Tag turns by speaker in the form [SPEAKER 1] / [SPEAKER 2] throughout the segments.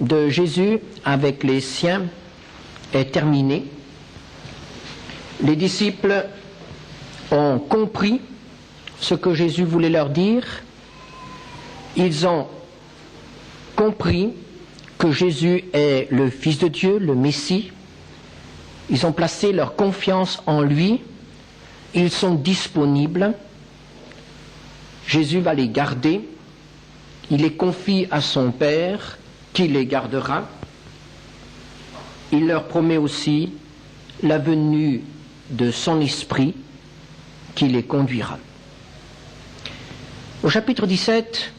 [SPEAKER 1] de Jésus avec les siens est terminée. Les disciples ont compris ce que Jésus voulait leur dire. Ils ont compris que Jésus est le Fils de Dieu, le Messie. Ils ont placé leur confiance en lui. Ils sont disponibles. Jésus va les garder. Il les confie à son Père, qui les gardera. Il leur promet aussi la venue de son Esprit, qui les conduira. Au chapitre 17,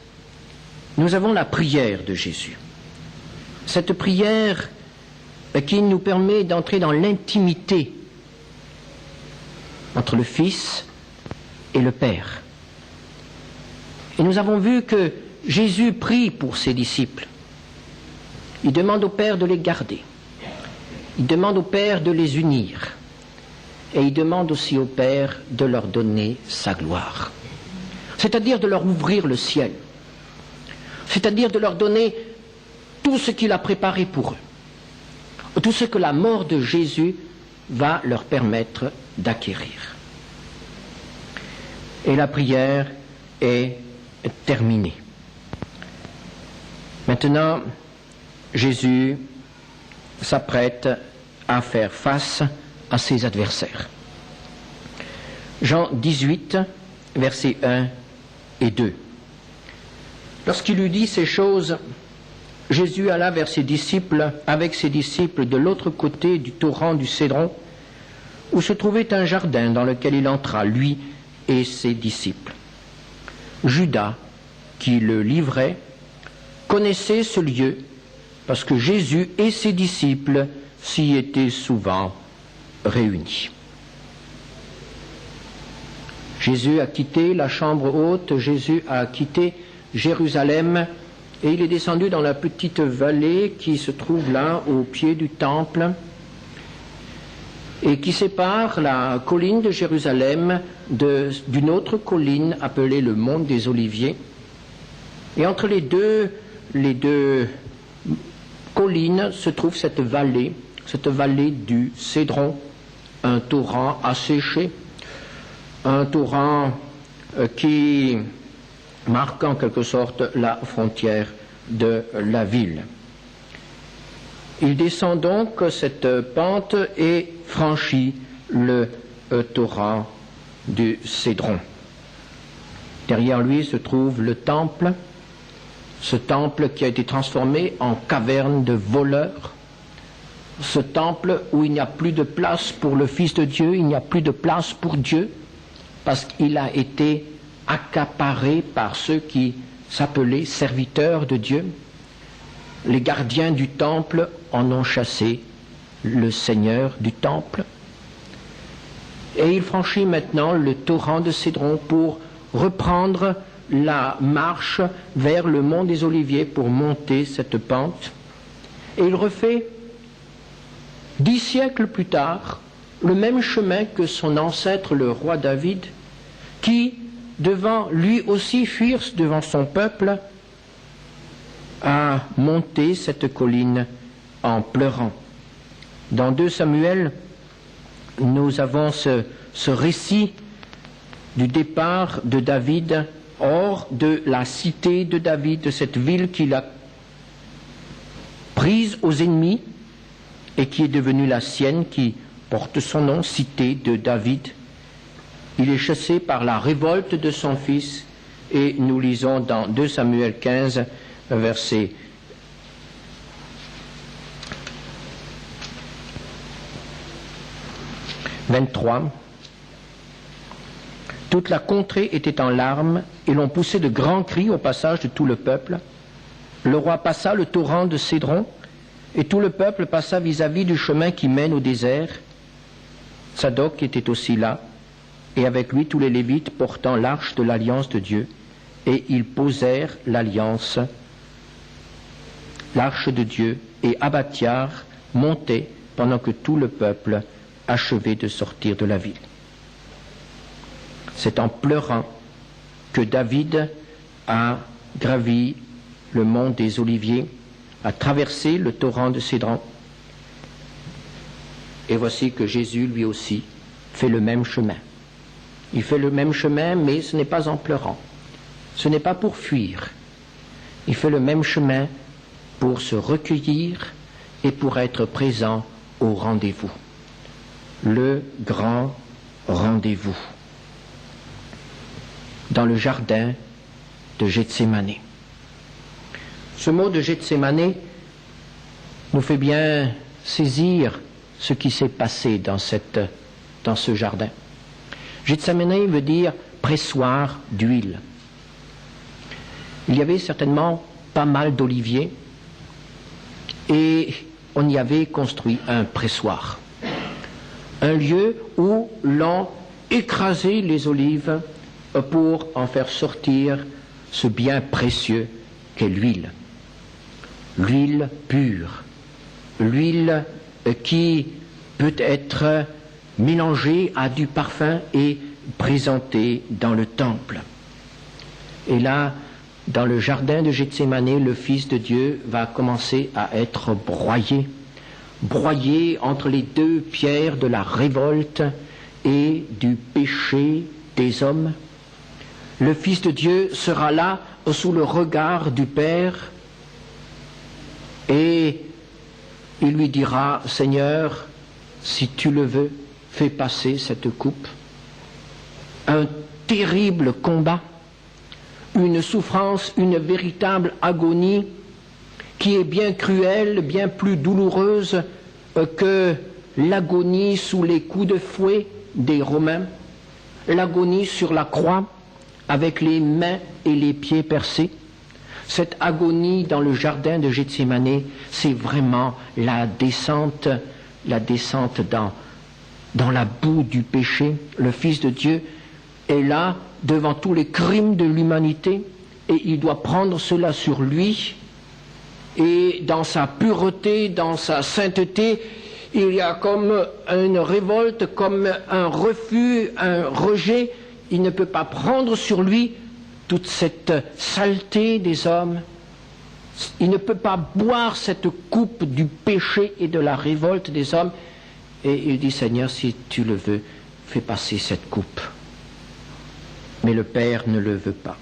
[SPEAKER 1] nous avons la prière de Jésus. Cette prière qui nous permet d'entrer dans l'intimité entre le Fils et le Père. Et nous avons vu que Jésus prie pour ses disciples. Il demande au Père de les garder. Il demande au Père de les unir. Et il demande aussi au Père de leur donner sa gloire. C'est-à-dire de leur ouvrir le ciel. C'est-à-dire de leur donner tout ce qu'il a préparé pour eux. Tout ce que la mort de Jésus va leur permettre d'acquérir. Et la prière est terminée. Maintenant, Jésus s'apprête à faire face à ses adversaires. Jean 18, versets 1 et 2. Lorsqu'il eut dit ces choses, Jésus alla vers ses disciples, avec ses disciples de l'autre côté du torrent du Cédron, où se trouvait un jardin dans lequel il entra, lui et ses disciples. Judas, qui le livrait, connaissait ce lieu, parce que Jésus et ses disciples s'y étaient souvent réunis. Jésus a quitté la chambre haute, Jésus a quitté Jérusalem, et il est descendu dans la petite vallée qui se trouve là, au pied du temple, et qui sépare la colline de Jérusalem d'une autre colline appelée le mont des Oliviers. Et entre les deux collines se trouve cette vallée du Cédron, un torrent asséché, un torrent qui marque en quelque sorte la frontière de la ville. Il descend donc cette pente et franchit le torrent du Cédron. Derrière lui se trouve le temple, ce temple qui a été transformé en caverne de voleurs, ce temple où il n'y a plus de place pour le Fils de Dieu, il n'y a plus de place pour Dieu, parce qu'il a été accaparé par ceux qui s'appelaient serviteurs de Dieu. Les gardiens du temple en ont chassé le Seigneur du temple. Et il franchit maintenant le torrent de Cédron pour reprendre la marche vers le mont des Oliviers pour monter cette pente. Et il refait 10 siècles plus tard le même chemin que son ancêtre, le roi David, qui, devant lui aussi fuir devant son peuple, a monté cette colline en pleurant. Dans 2 Samuel, nous avons ce récit du départ de David hors de la cité de David, de cette ville qu'il a prise aux ennemis et qui est devenue la sienne, qui porte son nom, cité de David. Il est chassé par la révolte de son fils, et nous lisons dans 2 Samuel 15, verset 23. Toute la contrée était en larmes, et l'on poussait de grands cris au passage de tout le peuple. Le roi passa le torrent de Cédron, et tout le peuple passa vis-à-vis du chemin qui mène au désert. Sadoc était aussi là, et avec lui tous les Lévites portant l'arche de l'alliance de Dieu, et ils posèrent l'alliance, l'arche de Dieu, et Abathiar montait pendant que tout le peuple achevait de sortir de la ville. C'est en pleurant que David a gravi le mont des Oliviers, à traverser le torrent de Cédron. Et voici que Jésus, lui aussi, fait le même chemin. Il fait le même chemin, mais ce n'est pas en pleurant. Ce n'est pas pour fuir. Il fait le même chemin pour se recueillir et pour être présent au rendez-vous. Le grand rendez-vous. Dans le jardin de Gethsémani. Ce mot de Gethsémani nous fait bien saisir ce qui s'est passé dans ce jardin. Gethsémani veut dire pressoir d'huile. Il y avait certainement pas mal d'oliviers et on y avait construit un pressoir. Un lieu où l'on écrasait les olives pour en faire sortir ce bien précieux qu'est l'huile. L'huile pure, l'huile qui peut être mélangée à du parfum et présentée dans le temple. Et là, dans le jardin de Gethsémani, le Fils de Dieu va commencer à être broyé entre les deux pierres de la révolte et du péché des hommes. Le Fils de Dieu sera là sous le regard du Père et il lui dira, Seigneur, si tu le veux, fais passer cette coupe. Un terrible combat, une souffrance, une véritable agonie qui est bien cruelle, bien plus douloureuse que l'agonie sous les coups de fouet des Romains, l'agonie sur la croix avec les mains et les pieds percés. Cette agonie dans le jardin de Gethsémani, c'est vraiment la descente dans la boue du péché. Le Fils de Dieu est là devant tous les crimes de l'humanité et il doit prendre cela sur lui. Et dans sa pureté, dans sa sainteté, il y a comme une révolte, comme un refus, un rejet. Il ne peut pas prendre sur lui toute cette saleté des hommes. Il ne peut pas boire cette coupe du péché et de la révolte des hommes. Et il dit, Seigneur, si tu le veux, fais passer cette coupe. Mais le Père ne le veut pas.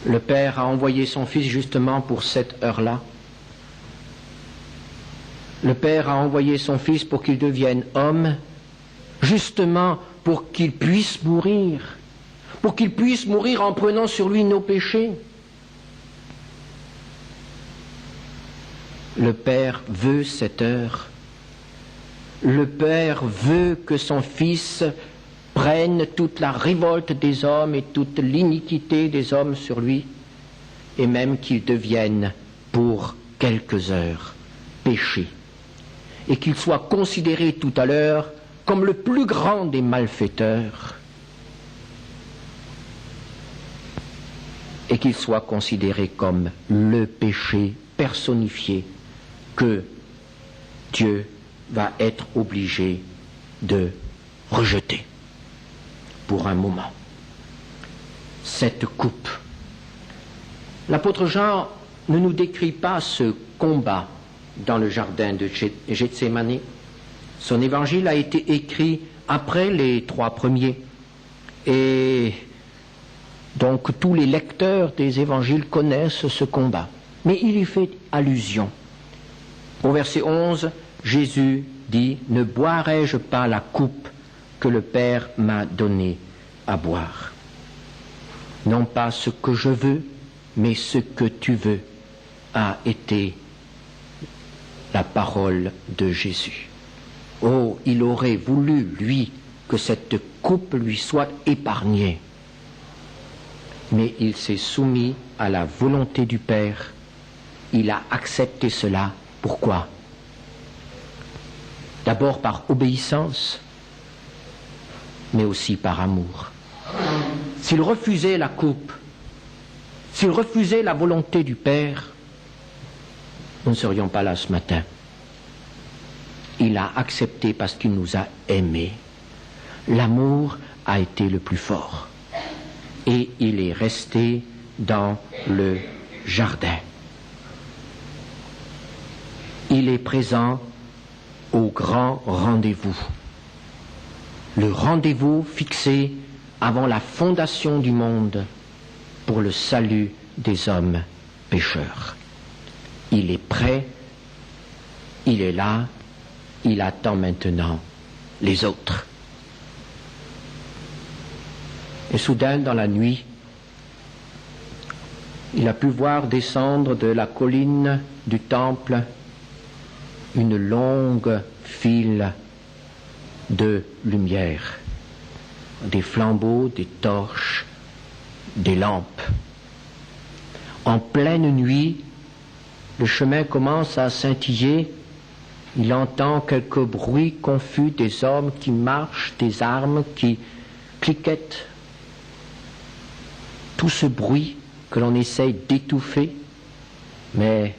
[SPEAKER 1] Le Père a envoyé son Fils justement pour cette heure-là. Le Père a envoyé son Fils pour qu'il devienne homme, justement pour qu'il puisse mourir en prenant sur lui nos péchés. Le Père veut cette heure. Le Père veut que son Fils prenne toute la révolte des hommes et toute l'iniquité des hommes sur lui, et même qu'il devienne, pour quelques heures, péché, et qu'il soit considéré tout à l'heure comme le plus grand des malfaiteurs, et qu'il soit considéré comme le péché personnifié que Dieu va être obligé de rejeter pour un moment. Cette coupe. L'apôtre Jean ne nous décrit pas ce combat dans le jardin de Gethsémani. Son évangile a été écrit après les 3 premiers. Et donc tous les lecteurs des évangiles connaissent ce combat. Mais il y fait allusion. Au verset 11, Jésus dit, « Ne boirai-je pas la coupe que le Père m'a donnée à boire? Non pas ce que je veux, mais ce que tu veux, a été la parole de Jésus. » Oh, il aurait voulu, lui, que cette coupe lui soit épargnée. Mais il s'est soumis à la volonté du Père. Il a accepté cela. Pourquoi? D'abord par obéissance, mais aussi par amour. S'il refusait la coupe, s'il refusait la volonté du Père, nous ne serions pas là ce matin. Il a accepté parce qu'il nous a aimés. L'amour a été le plus fort. Et il est resté dans le jardin. Il est présent au grand rendez-vous. Le rendez-vous fixé avant la fondation du monde pour le salut des hommes pécheurs. Il est prêt, il est là, il attend maintenant les autres. Et soudain, dans la nuit, il a pu voir descendre de la colline du temple une longue file de lumière, des flambeaux, des torches, des lampes. En pleine nuit, le chemin commence à scintiller. Il entend quelques bruits confus des hommes qui marchent, des armes qui cliquettent. Tout ce bruit que l'on essaye d'étouffer, mais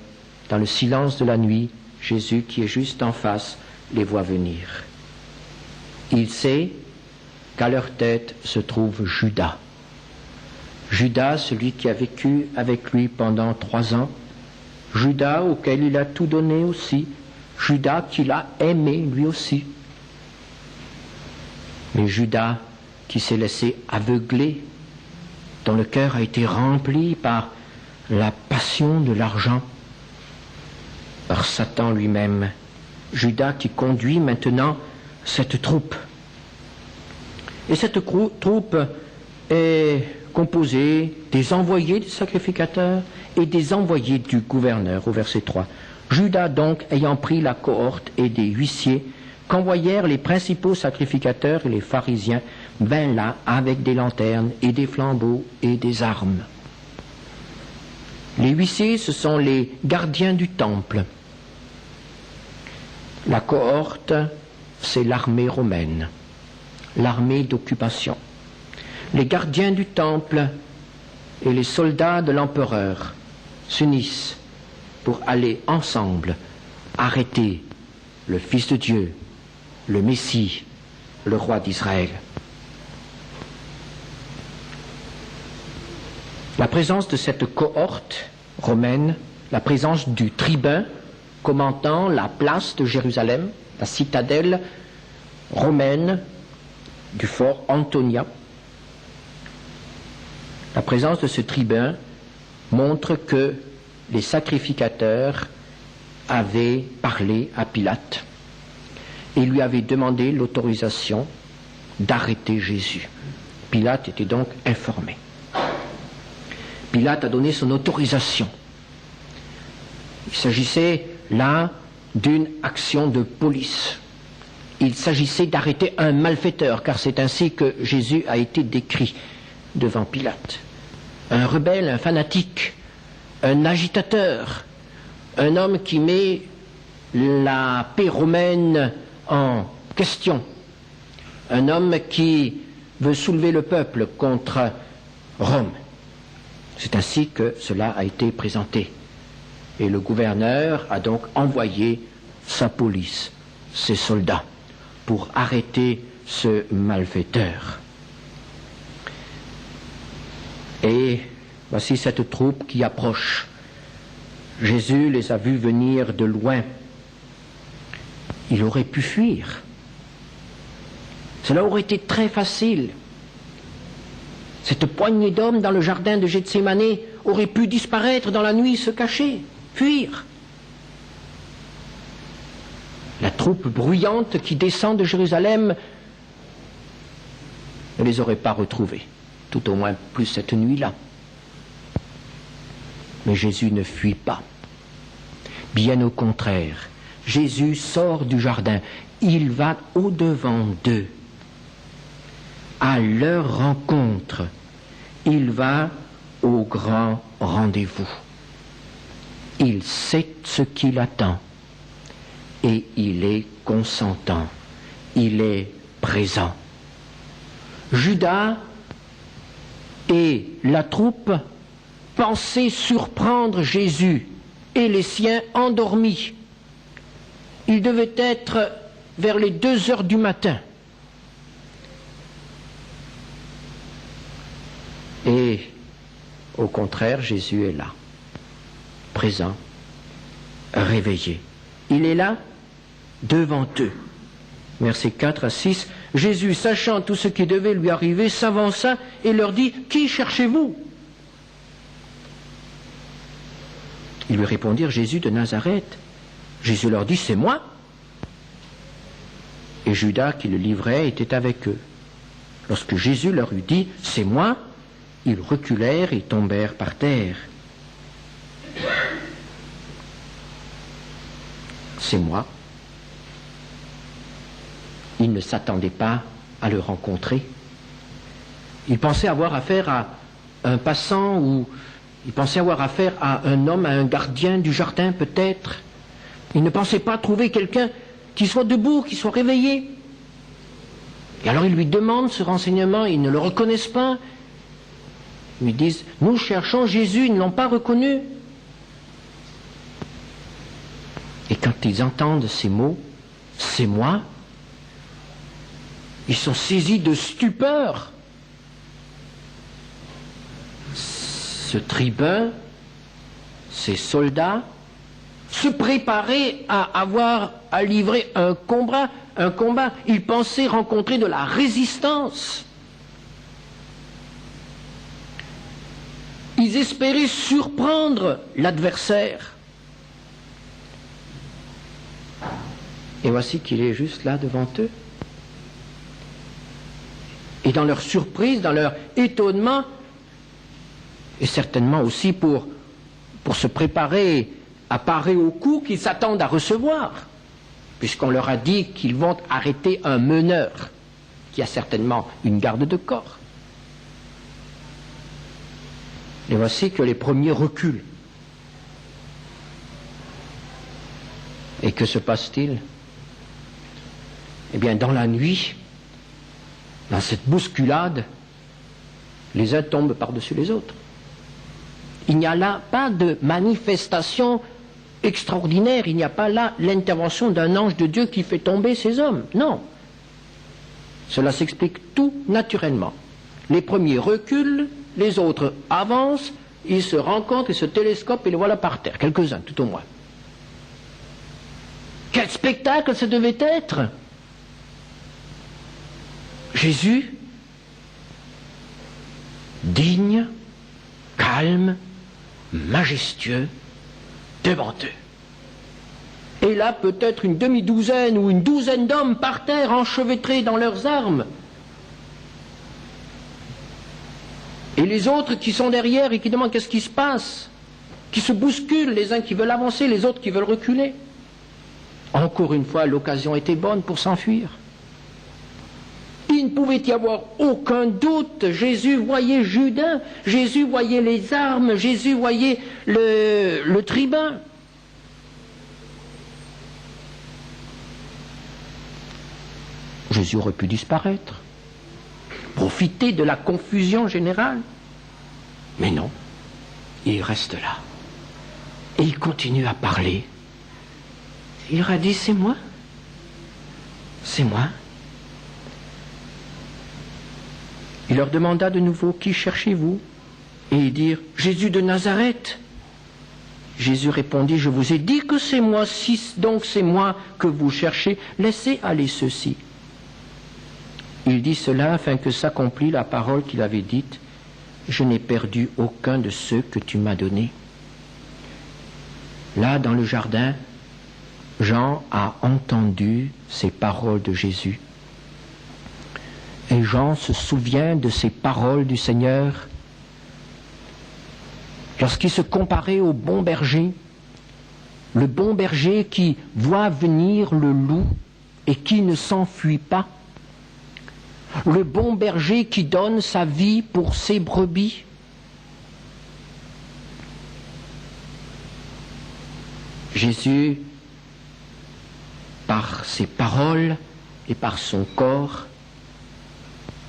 [SPEAKER 1] dans le silence de la nuit, Jésus, qui est juste en face, les voit venir. Il sait qu'à leur tête se trouve Judas. Judas, celui qui a vécu avec lui pendant 3 ans, Judas auquel il a tout donné aussi, Judas qu'il a aimé lui aussi. Mais Judas qui s'est laissé aveugler, dont le cœur a été rempli par la passion de l'argent, par Satan lui-même. Judas qui conduit maintenant cette troupe. Et cette troupe est composée des envoyés du sacrificateur et des envoyés du gouverneur, au verset 3. Judas donc, ayant pris la cohorte et des huissiers qu'envoyèrent les principaux sacrificateurs et les pharisiens, vint là avec des lanternes et des flambeaux et des armes. Les huissiers, ce sont les gardiens du temple. La cohorte, c'est l'armée romaine, l'armée d'occupation. Les gardiens du temple et les soldats de l'empereur s'unissent pour aller ensemble arrêter le Fils de Dieu, le Messie, le roi d'Israël. La présence de cette cohorte romaine, la présence du tribun commandant la place de Jérusalem, la citadelle romaine du fort Antonia, la présence de ce tribun montre que les sacrificateurs avaient parlé à Pilate et lui avaient demandé l'autorisation d'arrêter Jésus. Pilate était donc informé. Pilate a donné son autorisation. Il s'agissait là d'une action de police. Il s'agissait d'arrêter un malfaiteur, car c'est ainsi que Jésus a été décrit devant Pilate. Un rebelle, un fanatique, un agitateur, un homme qui met la paix romaine en question, un homme qui veut soulever le peuple contre Rome. C'est ainsi que cela a été présenté. Et le gouverneur a donc envoyé sa police, ses soldats, pour arrêter ce malfaiteur. Et voici cette troupe qui approche. Jésus les a vus venir de loin. Il aurait pu fuir. Cela aurait été très facile. Cette poignée d'hommes dans le jardin de Gethsémané aurait pu disparaître dans la nuit, se cacher, fuir. La troupe bruyante qui descend de Jérusalem ne les aurait pas retrouvés, tout au moins plus cette nuit-là. Mais Jésus ne fuit pas. Bien au contraire, Jésus sort du jardin, il va au-devant d'eux, à leur rencontre, il va au grand rendez-vous. Il sait ce qu'il attend et il est consentant, il est présent. Judas et la troupe pensaient surprendre Jésus et les siens endormis. Il devait être vers les 2 heures du matin. Et au contraire, Jésus est là, présent, réveillé. Il est là, devant eux. Versets 4 à 6. Jésus, sachant tout ce qui devait lui arriver, s'avança et leur dit, « Qui cherchez-vous » Ils lui répondirent, « Jésus de Nazareth. » Jésus leur dit, « C'est moi. » Et Judas, qui le livrait, était avec eux. Lorsque Jésus leur eut dit, « C'est moi », ils reculèrent et tombèrent par terre. C'est moi. Ils ne s'attendaient pas à le rencontrer. Ils pensaient avoir affaire à un passant ou ils pensaient avoir affaire à un homme, à un gardien du jardin peut-être. Ils ne pensaient pas trouver quelqu'un qui soit debout, qui soit réveillé. Et alors ils lui demandent ce renseignement, ils ne le reconnaissent pas. Ils lui disent, nous cherchons Jésus, ils ne l'ont pas reconnu. Et quand ils entendent ces mots, c'est moi, ils sont saisis de stupeur. Ce tribun, ces soldats, se préparaient à livrer un combat. Ils pensaient rencontrer de la résistance. Ils espéraient surprendre l'adversaire. Et voici qu'il est juste là devant eux. Et dans leur surprise, dans leur étonnement, et certainement aussi pour se préparer à parer au coup qu'ils s'attendent à recevoir, puisqu'on leur a dit qu'ils vont arrêter un meneur qui a certainement une garde de corps. Et voici que les premiers reculent. Et que se passe-t-il? Eh bien, dans la nuit, dans cette bousculade, les uns tombent par-dessus les autres. Il n'y a là pas de manifestation extraordinaire, il n'y a pas là l'intervention d'un ange de Dieu qui fait tomber ces hommes. Non. Cela s'explique tout naturellement. Les premiers reculent, les autres avancent, ils se rencontrent, ils se télescopent et les voilà par terre, quelques-uns tout au moins. Quel spectacle ça devait être! Jésus, digne, calme, majestueux, devant eux. Et là, peut-être une demi-douzaine ou une douzaine d'hommes par terre, enchevêtrés dans leurs armes. Et les autres qui sont derrière et qui demandent qu'est-ce qui se passe, qui se bousculent, les uns qui veulent avancer, les autres qui veulent reculer. Encore une fois, l'occasion était bonne pour s'enfuir. Il ne pouvait y avoir aucun doute. Jésus voyait Judas, Jésus voyait les armes, Jésus voyait le tribun. Jésus aurait pu disparaître, profiter de la confusion générale. Mais non, il reste là. Et il continue à parler. Il leur a dit, c'est moi. C'est moi. Il leur demanda de nouveau, qui cherchez-vous? Et ils dirent, Jésus de Nazareth. Jésus répondit, je vous ai dit que c'est moi, si donc c'est moi que vous cherchez, laissez aller ceux-ci. Il dit cela afin que s'accomplît la parole qu'il avait dite, je n'ai perdu aucun de ceux que tu m'as donnés. Là, dans le jardin, Jean a entendu ces paroles de Jésus. Et Jean se souvient de ces paroles du Seigneur lorsqu'il se comparait au bon berger, le bon berger qui voit venir le loup et qui ne s'enfuit pas, le bon berger qui donne sa vie pour ses brebis. Jésus, par ses paroles et par son corps,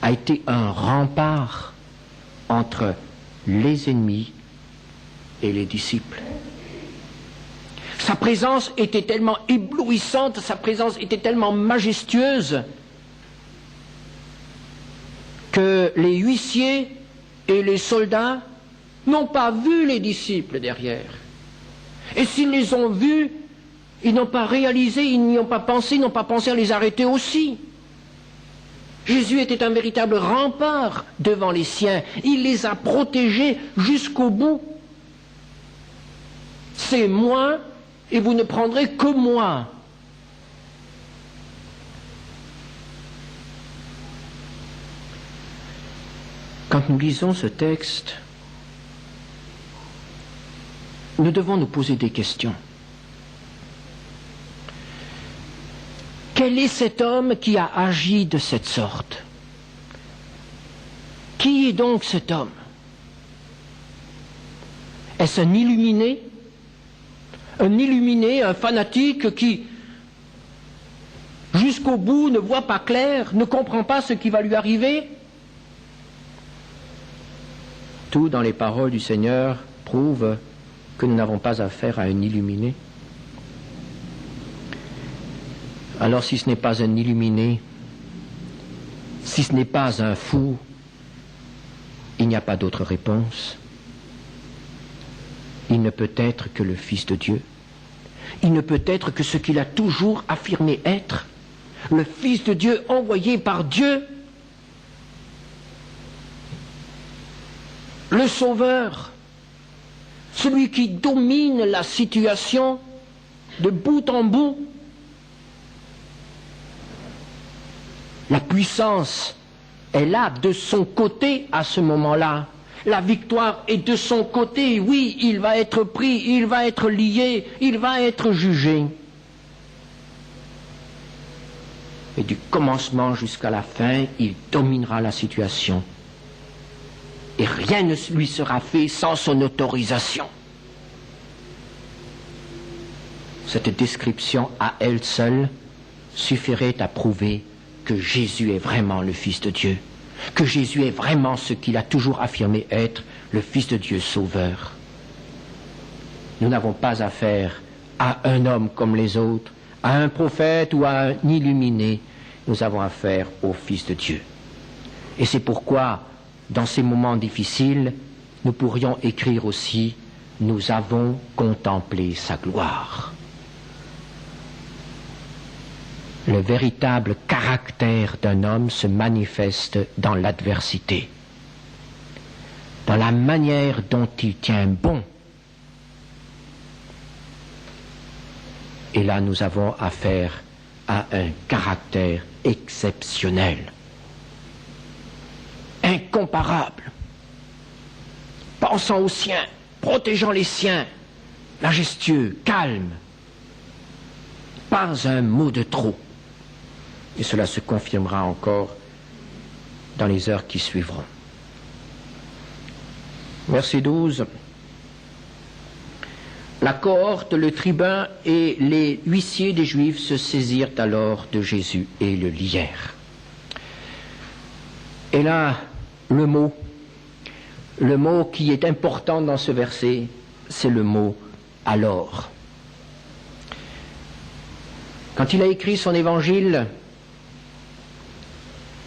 [SPEAKER 1] a été un rempart entre les ennemis et les disciples. Sa présence était tellement éblouissante, sa présence était tellement majestueuse que les huissiers et les soldats n'ont pas vu les disciples derrière. Et s'ils les ont vus, Ils n'ont pas réalisé, ils n'y ont pas pensé, ils n'ont pas pensé à les arrêter aussi. Jésus était un véritable rempart devant les siens. Il les a protégés jusqu'au bout. C'est moi et vous ne prendrez que moi. Quand nous lisons ce texte, nous devons nous poser des questions. Quel est cet homme qui a agi de cette sorte? Qui est donc cet homme? Est-ce un illuminé? Un illuminé, un fanatique qui, jusqu'au bout, ne voit pas clair, ne comprend pas ce qui va lui arriver? Tout dans les paroles du Seigneur prouve que nous n'avons pas affaire à un illuminé. Alors si ce n'est pas un illuminé, si ce n'est pas un fou, il n'y a pas d'autre réponse. Il ne peut être que le Fils de Dieu. Il ne peut être que ce qu'il a toujours affirmé être, le Fils de Dieu envoyé par Dieu, le Sauveur, celui qui domine la situation de bout en bout. La puissance est là, de son côté, à ce moment-là. La victoire est de son côté. Oui, il va être pris, il va être lié, il va être jugé. Et du commencement jusqu'à la fin, il dominera la situation. Et rien ne lui sera fait sans son autorisation. Cette description à elle seule suffirait à prouver que Jésus est vraiment le Fils de Dieu, que Jésus est vraiment ce qu'il a toujours affirmé être, le Fils de Dieu sauveur. Nous n'avons pas affaire à un homme comme les autres, à un prophète ou à un illuminé. Nous avons affaire au Fils de Dieu. Et c'est pourquoi, dans ces moments difficiles, nous pourrions écrire aussi « Nous avons contemplé sa gloire ». Le véritable caractère d'un homme se manifeste dans l'adversité, dans la manière dont il tient bon. Et là, nous avons affaire à un caractère exceptionnel, incomparable, pensant aux siens, protégeant les siens, majestueux, calme, pas un mot de trop. Et cela se confirmera encore dans les heures qui suivront. Verset 12. La cohorte, le tribun et les huissiers des Juifs se saisirent alors de Jésus et le lièrent. Et là, le mot qui est important dans ce verset, c'est le mot « alors ». Quand il a écrit son évangile,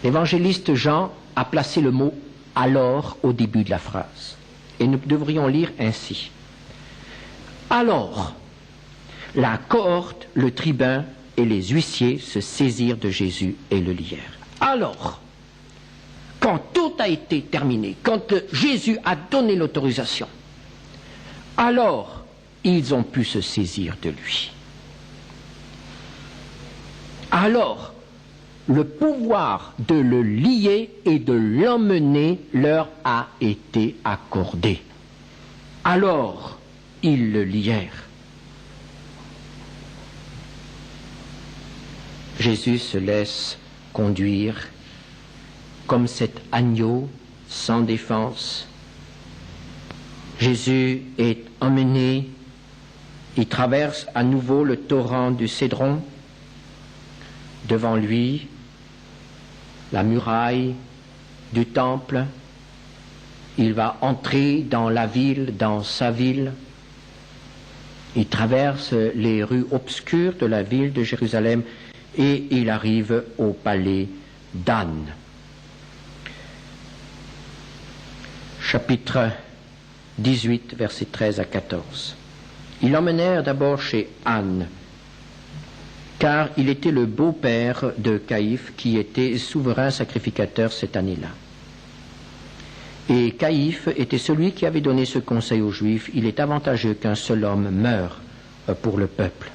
[SPEAKER 1] l'évangéliste Jean a placé le mot « alors » au début de la phrase. Et nous devrions lire ainsi. Alors, la cohorte, le tribun et les huissiers se saisirent de Jésus et le lièrent. Alors, quand tout a été terminé, quand Jésus a donné l'autorisation, alors ils ont pu se saisir de lui. Alors, le pouvoir de le lier et de l'emmener leur a été accordé. Alors, ils le lièrent. Jésus se laisse conduire comme cet agneau sans défense. Jésus est emmené, il traverse à nouveau le torrent du Cédron. Devant lui, la muraille du temple, il va entrer dans la ville, dans sa ville. Il traverse les rues obscures de la ville de Jérusalem et il arrive au palais d'Anne. Chapitre 18, versets 13 à 14. Ils l'emmenèrent d'abord chez Anne, car il était le beau-père de Caïphe qui était souverain sacrificateur cette année-là. Et Caïphe était celui qui avait donné ce conseil aux Juifs: il est avantageux qu'un seul homme meure pour le peuple.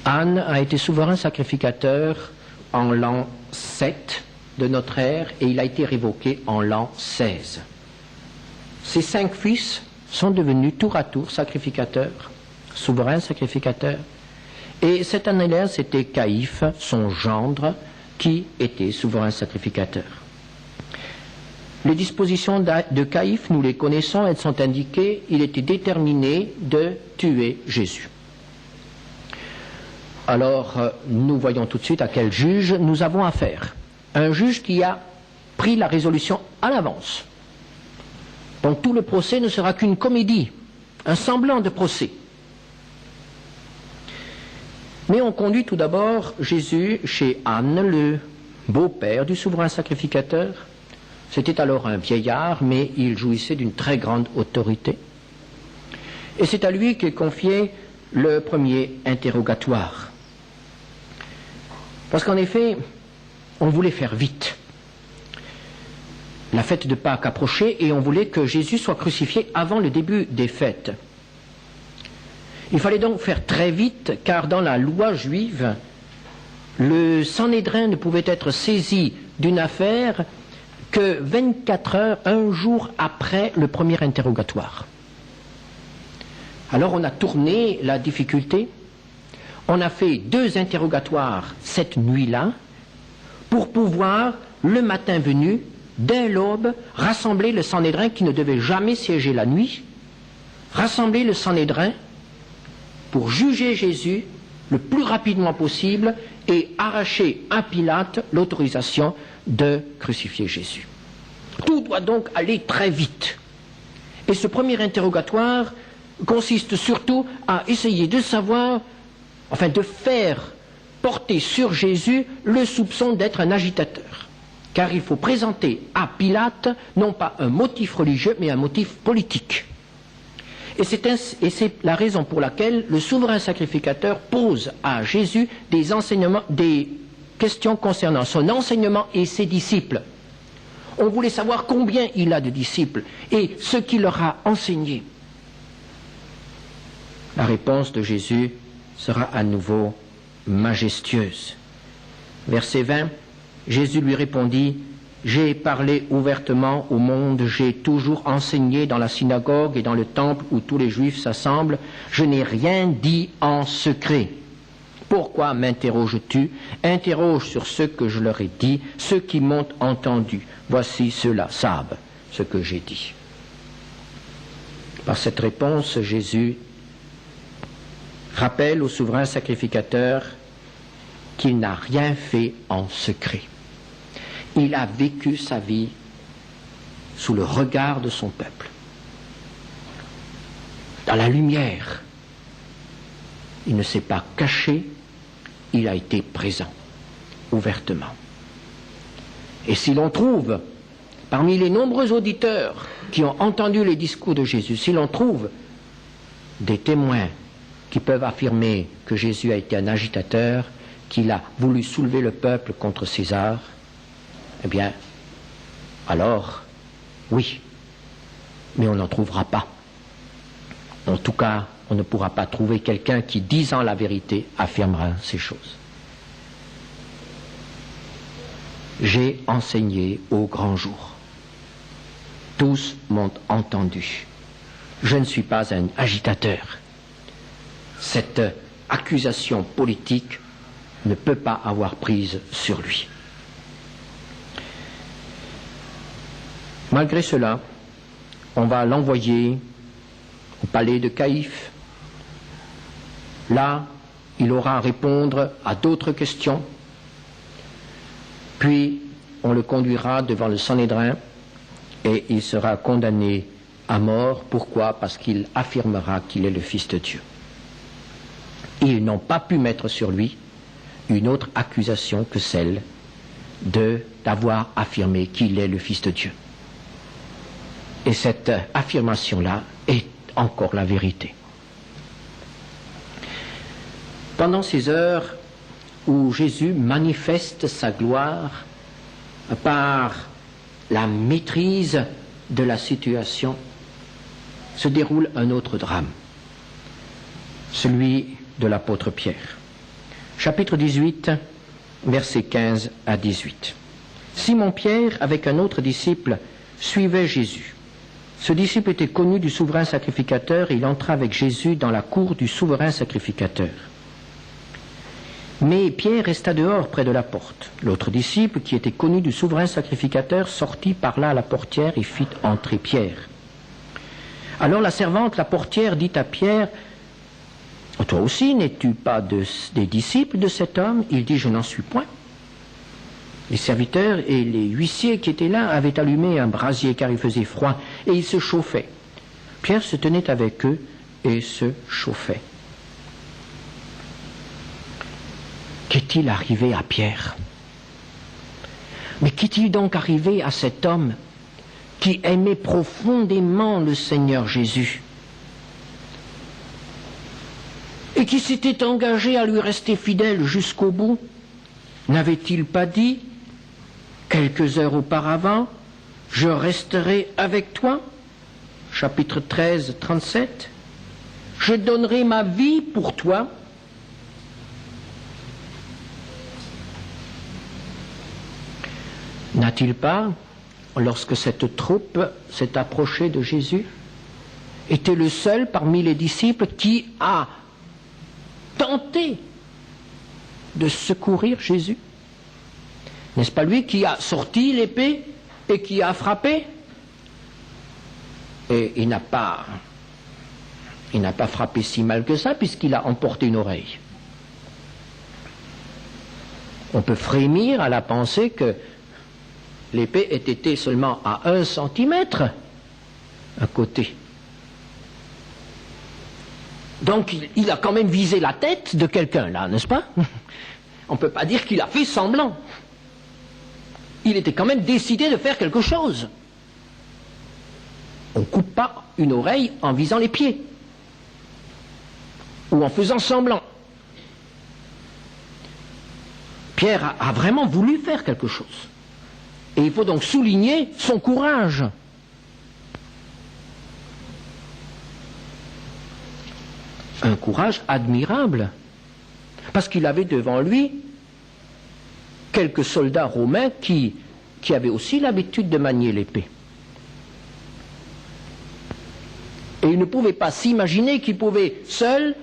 [SPEAKER 1] Anne a été souverain sacrificateur en l'an 7 de notre ère et il a été révoqué en l'an 16. Ses 5 fils sont devenus tour à tour sacrificateurs, souverains sacrificateurs. Et cette année-là, c'était Caïphe, son gendre, qui était souverain sacrificateur. Les dispositions de Caïphe, nous les connaissons, elles sont indiquées. Il était déterminé de tuer Jésus. Alors, nous voyons tout de suite à quel juge nous avons affaire. Un juge qui a pris la résolution à l'avance. Donc tout le procès ne sera qu'une comédie, un semblant de procès. Mais on conduit tout d'abord Jésus chez Anne, le beau-père du souverain sacrificateur. C'était alors un vieillard, mais il jouissait d'une très grande autorité. Et c'est à lui qu'est confié le premier interrogatoire. Parce qu'en effet, on voulait faire vite. La fête de Pâques approchait et on voulait que Jésus soit crucifié avant le début des fêtes. Il fallait donc faire très vite, car dans la loi juive, le Sanhédrin ne pouvait être saisi d'une affaire que 24 heures, un jour après le premier interrogatoire. Alors on a tourné la difficulté, on a fait 2 interrogatoires cette nuit-là, pour pouvoir, le matin venu, dès l'aube, rassembler le Sanhédrin qui ne devait jamais siéger la nuit, rassembler le Sanhédrin pour juger Jésus le plus rapidement possible et arracher à Pilate l'autorisation de crucifier Jésus. Tout doit donc aller très vite. Et ce premier interrogatoire consiste surtout à essayer de savoir, enfin de faire porter sur Jésus le soupçon d'être un agitateur. Car il faut présenter à Pilate non pas un motif religieux, mais un motif politique. Et c'est la raison pour laquelle le souverain sacrificateur pose à Jésus des questions concernant son enseignement et ses disciples. On voulait savoir combien il a de disciples et ce qu'il leur a enseigné. La réponse de Jésus sera à nouveau majestueuse. Verset 20, Jésus lui répondit: j'ai parlé ouvertement au monde, j'ai toujours enseigné dans la synagogue et dans le temple où tous les Juifs s'assemblent, je n'ai rien dit en secret. Pourquoi m'interroges-tu? Interroge sur ce que je leur ai dit, ceux qui m'ont entendu. Voici ceux-là savent ce que j'ai dit. Par cette réponse, Jésus rappelle au souverain sacrificateur qu'il n'a rien fait en secret. Il a vécu sa vie sous le regard de son peuple, dans la lumière. Il ne s'est pas caché, il a été présent, ouvertement. Et si l'on trouve, parmi les nombreux auditeurs qui ont entendu les discours de Jésus, si l'on trouve des témoins qui peuvent affirmer que Jésus a été un agitateur, qu'il a voulu soulever le peuple contre César, eh bien, alors, oui, mais on n'en trouvera pas. En tout cas, on ne pourra pas trouver quelqu'un qui, disant la vérité, affirmera ces choses. J'ai enseigné au grand jour. Tous m'ont entendu. Je ne suis pas un agitateur. Cette accusation politique ne peut pas avoir prise sur lui. Malgré cela, on va l'envoyer au palais de Caïphe. Là, il aura à répondre à d'autres questions. Puis, on le conduira devant le Sanhédrin et il sera condamné à mort. Pourquoi? Parce qu'il affirmera qu'il est le Fils de Dieu. Ils n'ont pas pu mettre sur lui une autre accusation que celle d'avoir affirmé qu'il est le Fils de Dieu. Et cette affirmation-là est encore la vérité. Pendant ces heures où Jésus manifeste sa gloire par la maîtrise de la situation, se déroule un autre drame, celui de l'apôtre Pierre. Chapitre 18, versets 15 à 18. Simon-Pierre, avec un autre disciple, suivait Jésus. Ce disciple était connu du souverain sacrificateur et il entra avec Jésus dans la cour du souverain sacrificateur. Mais Pierre resta dehors près de la porte. L'autre disciple, qui était connu du souverain sacrificateur, sortit par là à la portière et fit entrer Pierre. Alors la servante, la portière, dit à Pierre, « Toi aussi, n'es-tu pas des disciples de cet homme ?» Il dit, « Je n'en suis point. » Les serviteurs et les huissiers qui étaient là avaient allumé un brasier car il faisait froid et ils se chauffaient. Pierre se tenait avec eux et se chauffait. Qu'est-il arrivé à Pierre? Mais qu'est-il donc arrivé à cet homme qui aimait profondément le Seigneur Jésus et qui s'était engagé à lui rester fidèle jusqu'au bout? N'avait-il pas dit, quelques heures auparavant, « Je resterai avec toi » Chapitre 13, 37. « Je donnerai ma vie pour toi » N'a-t-il pas, lorsque cette troupe s'est approchée de Jésus, été le seul parmi les disciples qui a tenté de secourir Jésus? N'est-ce pas lui qui a sorti l'épée et qui a frappé? Et il n'a pas frappé si mal que ça puisqu'il a emporté une oreille. On peut frémir à la pensée que l'épée ait été seulement à 1 centimètre à côté. Donc il a quand même visé la tête de quelqu'un là, n'est-ce pas? On ne peut pas dire qu'il a fait semblant. Il était quand même décidé de faire quelque chose. On ne coupe pas une oreille en visant les pieds ou en faisant semblant. Pierre a vraiment voulu faire quelque chose. Et il faut donc souligner son courage. Un courage admirable. Parce qu'il avait devant lui quelques soldats romains qui avaient aussi l'habitude de manier l'épée. Et il ne pouvait pas s'imaginer qu'il pouvait seul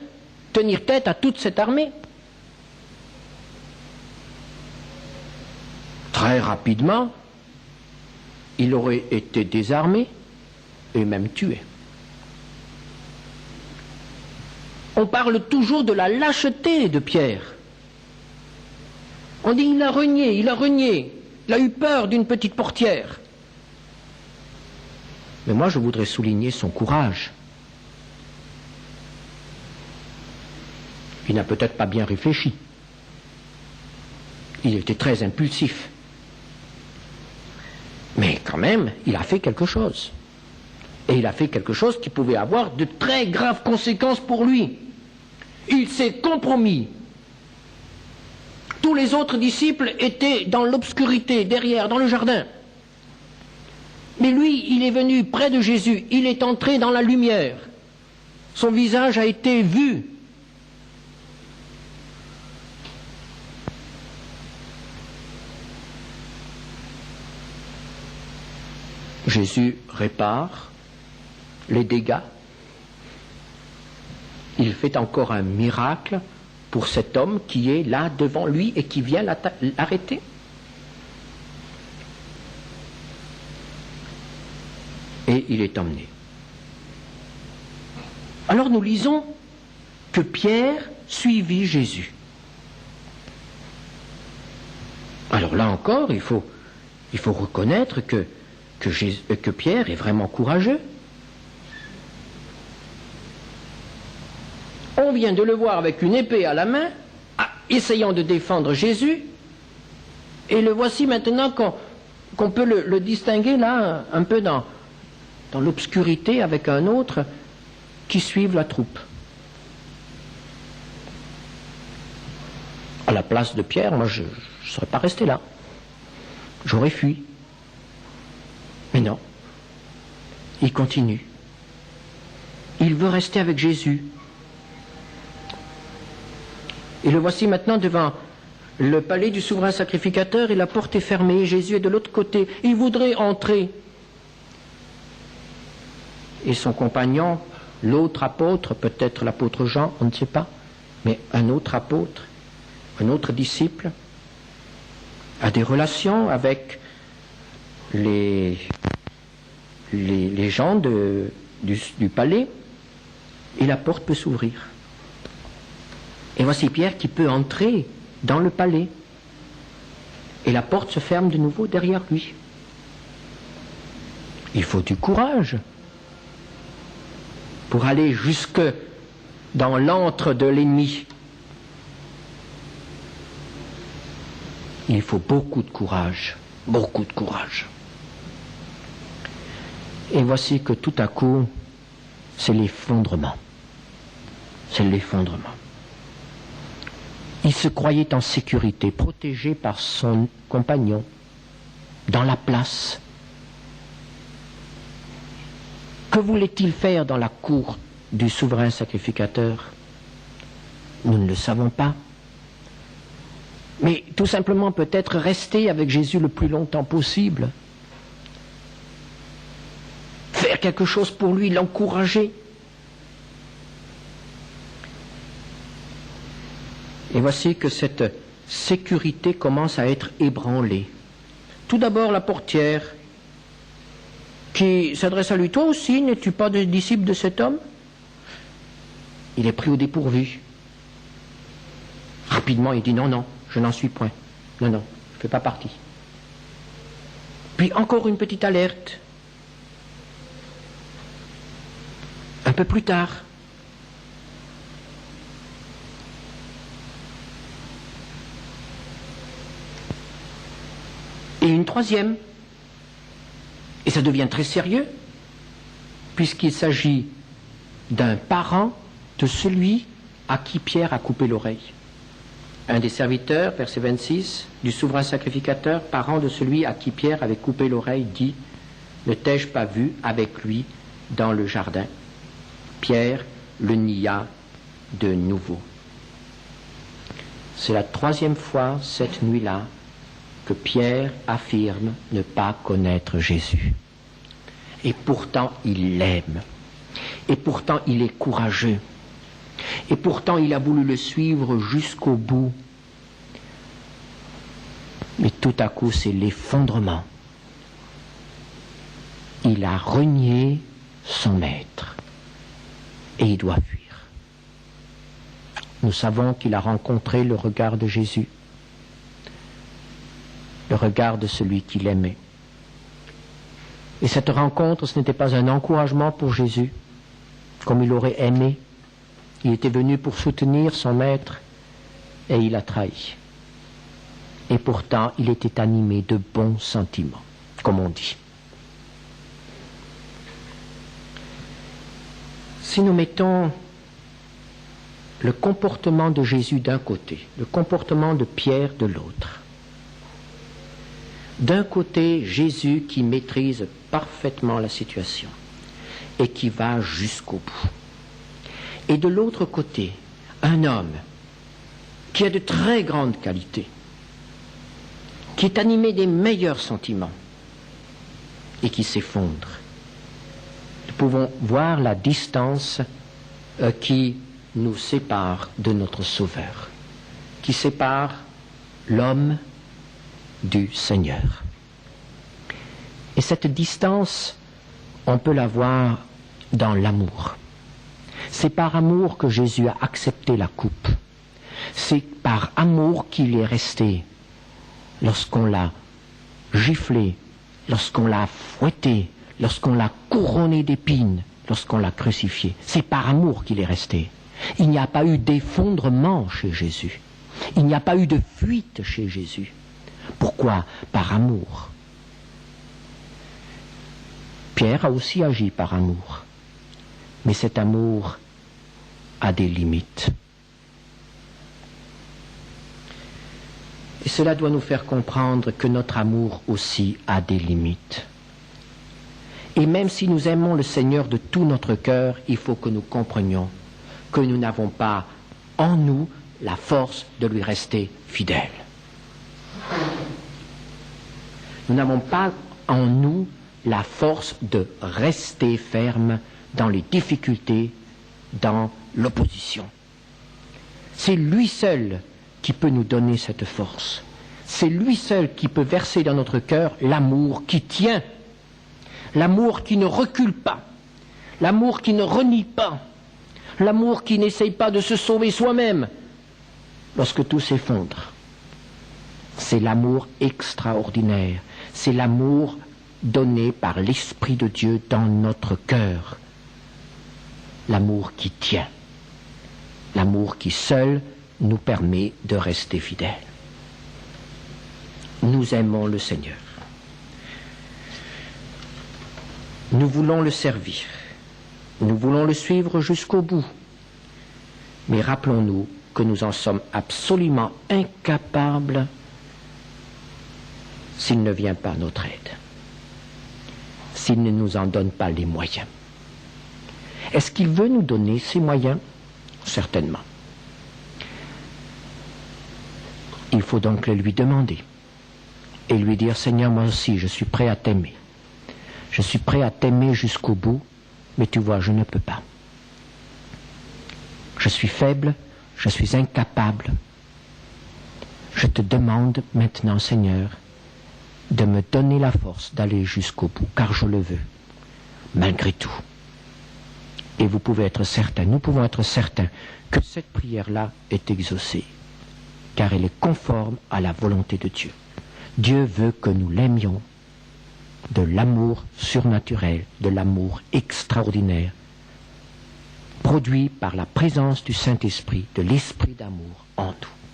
[SPEAKER 1] tenir tête à toute cette armée. Très rapidement, il aurait été désarmé et même tué. On parle toujours de la lâcheté de Pierre. On dit il a renié, il a eu peur d'une petite portière. Mais moi je voudrais souligner son courage. Il n'a peut-être pas bien réfléchi. Il était très impulsif. Mais quand même, il a fait quelque chose. Et il a fait quelque chose qui pouvait avoir de très graves conséquences pour lui. Il s'est compromis. Tous les autres disciples étaient dans l'obscurité, derrière, dans le jardin. Mais lui, il est venu près de Jésus, il est entré dans la lumière. Son visage a été vu. Jésus répare les dégâts. Il fait encore un miracle pour cet homme qui est là devant lui et qui vient l'arrêter. Et il est emmené. Alors nous lisons que Pierre suivit Jésus. Alors là encore, il faut reconnaître que Pierre est vraiment courageux. On vient de le voir avec une épée à la main, essayant de défendre Jésus, et le voici maintenant qu'on peut le distinguer là, un peu dans l'obscurité avec un autre qui suivent la troupe. place de Pierre, moi je ne serais pas resté là. J'aurais fui. Mais non. Il continue. Il veut rester avec Jésus. Et le voici maintenant devant le palais du souverain sacrificateur et la porte est fermée. Jésus est de l'autre côté. Il voudrait entrer. Et son compagnon, l'autre apôtre, peut-être l'apôtre Jean, on ne sait pas, mais un autre apôtre, un autre disciple, a des relations avec les gens du palais, et la porte peut s'ouvrir. Et voici Pierre qui peut entrer dans le palais, et la porte se ferme de nouveau derrière lui. Il faut du courage pour aller jusque dans l'antre de l'ennemi. Il faut beaucoup de courage, beaucoup de courage. Et voici que tout à coup, c'est l'effondrement. C'est l'effondrement. Il se croyait en sécurité, protégé par son compagnon, dans la place. Que voulait-il faire dans la cour du souverain sacrificateur? Nous ne le savons pas. Mais tout simplement peut-être rester avec Jésus le plus longtemps possible. Faire quelque chose pour lui, l'encourager. Et voici que cette sécurité commence à être ébranlée. Tout d'abord la portière qui s'adresse à lui. Toi aussi, n'es-tu pas disciple de cet homme? Il est pris au dépourvu. Rapidement, il dit non, non, je n'en suis point. Non, non, je ne fais pas partie. Puis encore une petite alerte. Un peu plus tard. Et une troisième. Et ça devient très sérieux, puisqu'il s'agit d'un parent de celui à qui Pierre a coupé l'oreille. Un des serviteurs, verset 26, du souverain sacrificateur, parent de celui à qui Pierre avait coupé l'oreille, dit « Ne t'ai-je pas vu avec lui dans le jardin ?» Pierre le nia de nouveau. C'est la troisième fois cette nuit-là que Pierre affirme ne pas connaître Jésus. Et pourtant, il l'aime. Et pourtant, il est courageux. Et pourtant, il a voulu le suivre jusqu'au bout. Mais tout à coup, c'est l'effondrement. Il a renié son maître. Et il doit fuir. Nous savons qu'il a rencontré le regard de Jésus. Le regard de celui qu'il aimait. Et cette rencontre, ce n'était pas un encouragement pour Jésus, comme il aurait aimé. Il était venu pour soutenir son maître, et il a trahi. Et pourtant, il était animé de bons sentiments, comme on dit. Si nous mettons le comportement de Jésus d'un côté, le comportement de Pierre de l'autre, d'un côté, Jésus qui maîtrise parfaitement la situation et qui va jusqu'au bout. Et de l'autre côté, un homme qui a de très grandes qualités, qui est animé des meilleurs sentiments et qui s'effondre. Nous pouvons voir la distance qui nous sépare de notre Sauveur, qui sépare l'homme du Seigneur. Et cette distance, on peut la voir dans l'amour. C'est par amour que Jésus a accepté la coupe. C'est par amour qu'il est resté lorsqu'on l'a giflé, lorsqu'on l'a fouetté, lorsqu'on l'a couronné d'épines, lorsqu'on l'a crucifié. C'est par amour qu'il est resté. Il n'y a pas eu d'effondrement chez Jésus. Il n'y a pas eu de fuite chez Jésus. Pourquoi? Par amour. Pierre a aussi agi par amour. Mais cet amour a des limites. Et cela doit nous faire comprendre que notre amour aussi a des limites. Et même si nous aimons le Seigneur de tout notre cœur, il faut que nous comprenions que nous n'avons pas en nous la force de lui rester fidèles. Nous n'avons pas en nous la force de rester ferme dans les difficultés, dans l'opposition. C'est lui seul qui peut nous donner cette force. C'est lui seul qui peut verser dans notre cœur l'amour qui tient, l'amour qui ne recule pas, l'amour qui ne renie pas, l'amour qui n'essaye pas de se sauver soi-même lorsque tout s'effondre. C'est l'amour extraordinaire, c'est l'amour donné par l'Esprit de Dieu dans notre cœur, l'amour qui tient, l'amour qui seul nous permet de rester fidèles. Nous aimons le Seigneur. Nous voulons le servir. Nous voulons le suivre jusqu'au bout. Mais rappelons-nous que nous en sommes absolument incapables s'il ne vient pas à notre aide, s'il ne nous en donne pas les moyens. Est-ce qu'il veut nous donner ces moyens? Certainement. Il faut donc le lui demander et lui dire, Seigneur, moi aussi, je suis prêt à t'aimer. Je suis prêt à t'aimer jusqu'au bout, mais tu vois, je ne peux pas. Je suis faible, je suis incapable. Je te demande maintenant, Seigneur, de me donner la force d'aller jusqu'au bout, car je le veux, malgré tout. Et vous pouvez être certains, nous pouvons être certains que cette prière-là est exaucée, car elle est conforme à la volonté de Dieu. Dieu veut que nous l'aimions de l'amour surnaturel, de l'amour extraordinaire, produit par la présence du Saint-Esprit, de l'Esprit d'amour en nous.